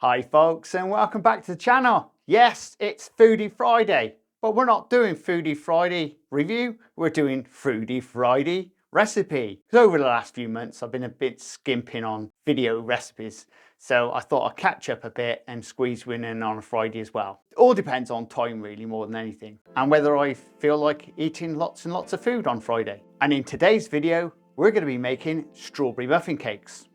Hi folks, and welcome back to the channel. Yes, it's Foodie Friday, but we're not doing Foodie Friday review, we're doing Foodie Friday recipe. Because over the last few months I've been a bit skimping on video recipes, so I thought I'd catch up a bit and squeeze one in on a Friday as well. It all depends on time really, more than anything, and whether I feel like eating lots and lots of food on Friday. And in today's video we're going to be making strawberry muffin cakes.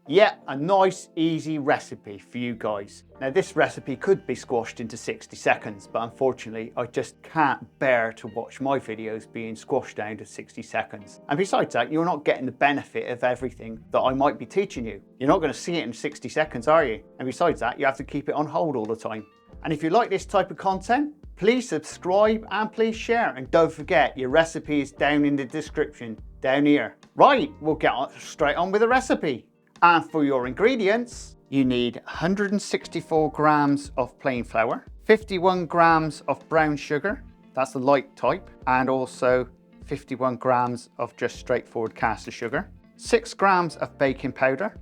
Yeah, a nice easy recipe for you guys. Now this recipe could be squashed into 60 seconds, but unfortunately I just can't bear to watch my videos being squashed down to 60 seconds. And besides that, you're not getting the benefit of everything that I might be teaching you. You're not going to see it in 60 seconds, are you? And besides that, you have to keep it on hold all the time. And if you like this type of content, please subscribe and please share. And don't forget, your recipe is down in the description, down here. Right, we'll get straight on with the recipe. And for your ingredients, you need 164 grams of plain flour, 51 grams of brown sugar, that's the light type, and also 51 grams of just straightforward caster sugar, 6 grams of baking powder,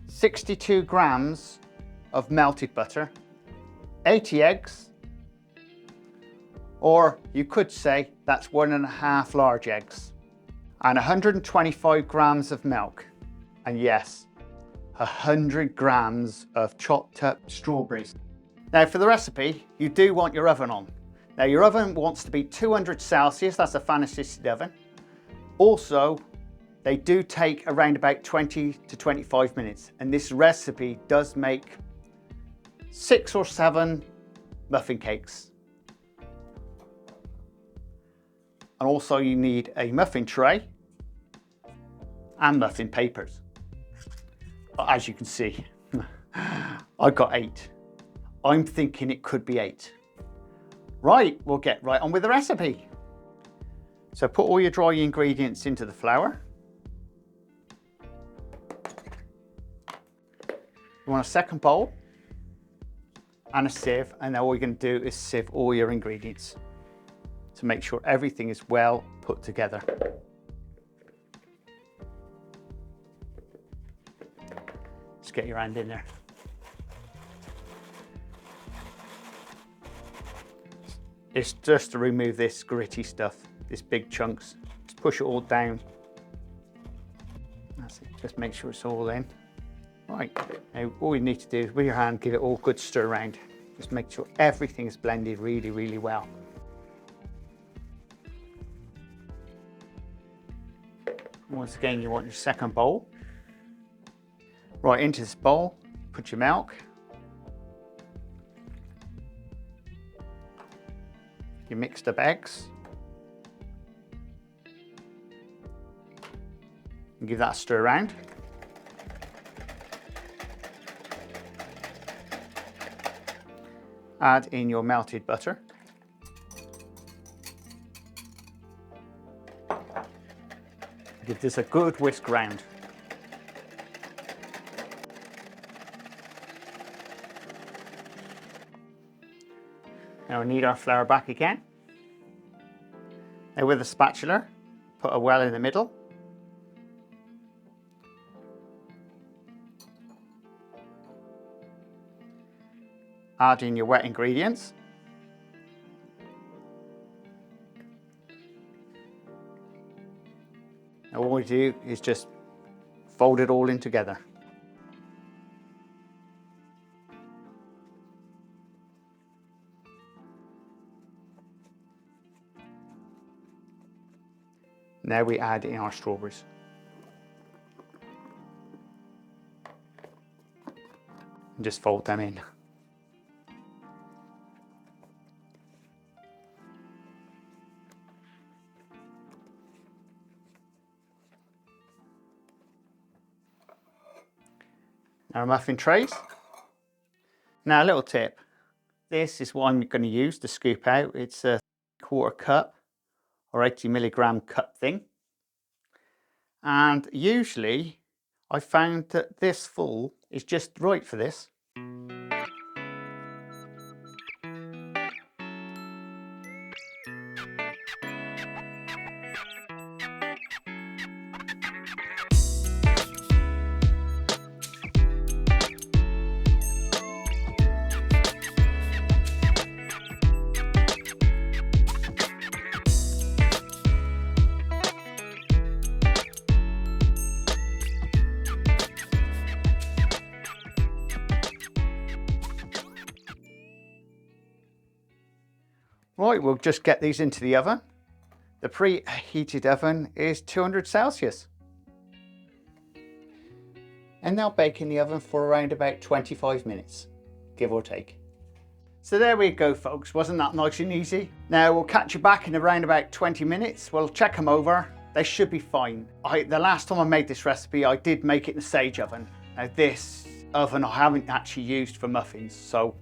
62 grams of melted butter, 80 eggs, or you could say that's 1.5 large eggs, and 125 grams of milk. And yes, 100 grams of chopped up strawberries. Now for the recipe, you do want your oven on. Now your oven wants to be 200 Celsius, that's a fan assisted oven. Also, they do take around about 20 to 25 minutes. And this recipe does make 6 or 7 muffin cakes. And also you need a muffin tray and muffin papers. As you can see, I've got 8. I'm thinking it could be 8. Right, we'll get right on with the recipe. So put all your dry ingredients into the flour. You want a second bowl and a sieve, and then all you're going to do is sieve all your ingredients to make sure everything is well put together. Just get your hand in there. It's just to remove this gritty stuff, this big chunks. Just push it all down. That's it, just make sure it's all in. Right, now all you need to do is with your hand, give it all good stir around. Just make sure everything is blended really, really well. Once again, you want your second bowl. Right, into this bowl, put your milk, your mixed up eggs, and give that a stir around. Add in your melted butter. Give this a good whisk round. Now we need our flour back again. Now with a spatula, put a well in the middle. Add in your wet ingredients. Now all we do is just fold it all in together. Now we add in our strawberries. And just fold them in. Our muffin trays. Now a little tip. This is what I'm going to use to scoop out. It's a 1/4 cup or 80 milligram cup thing. And usually I found that this full is just right for this. Right, we'll just get these into the oven. The preheated oven is 200 Celsius. And they'll bake in the oven for around about 25 minutes, give or take. So there we go, folks. Wasn't that nice and easy? Now we'll catch you back in around about 20 minutes. We'll check them over. They should be fine. The last time I made this recipe, I did make it in the sage oven. Now this oven I haven't actually used for muffins, so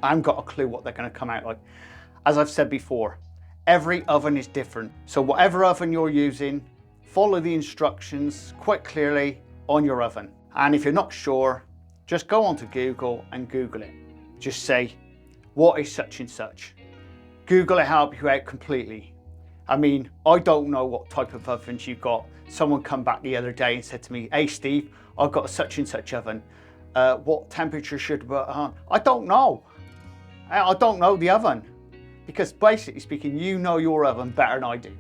I haven't got a clue what they're going to come out like. As I've said before, every oven is different. So whatever oven you're using, follow the instructions quite clearly on your oven. And if you're not sure, just go onto Google and Google it. Just say, what is such and such? Google will help you out completely. I mean, I don't know what type of ovens you've got. Someone come back the other day and said to me, hey Steve, I've got a such and such oven. What temperature should I put on? I don't know. I don't know the oven. Because basically speaking, you know your oven better than I do.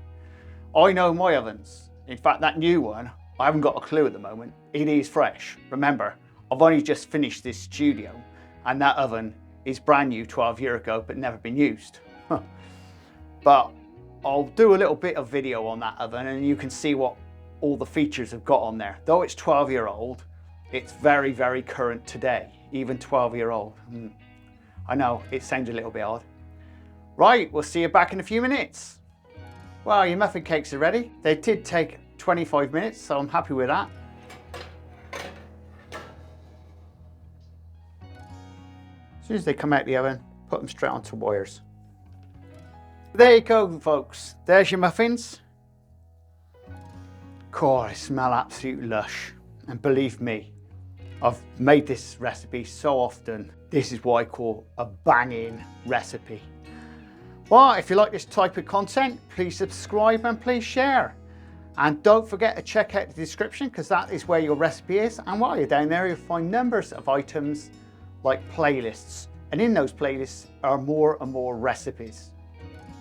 I know my ovens. In fact, that new one, I haven't got a clue at the moment. It is fresh. Remember, I've only just finished this studio and that oven is brand new 12 years ago, but never been used. But I'll do a little bit of video on that oven and you can see what all the features have got on there. Though it's 12-year-old, it's very, very current today, even 12-year-old. I know, it sounds a little bit odd. Right, we'll see you back in a few minutes. Well, your muffin cakes are ready. They did take 25 minutes, so I'm happy with that. As soon as they come out the oven, put them straight onto wires. There you go, folks. There's your muffins. God, they smell absolutely lush. And believe me, I've made this recipe so often. This is what I call a banging recipe. Well, if you like this type of content, please subscribe and please share. And don't forget to check out the description because that is where your recipe is. And while you're down there, you'll find numbers of items like playlists. And in those playlists are more and more recipes.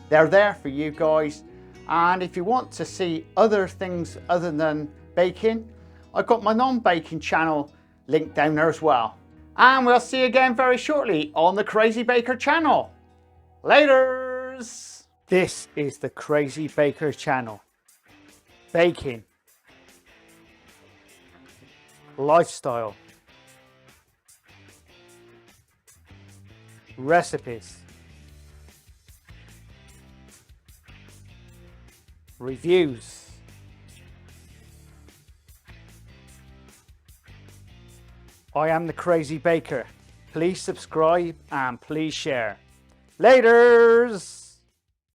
They're there for you guys. And if you want to see other things other than baking, I've got my non-baking channel linked down there as well. And we'll see you again very shortly on the Crazy Baker channel. Laters! This is the Crazy Baker channel. Baking, lifestyle, recipes, reviews, I am the Crazy Baker. Please subscribe and please share. Laters!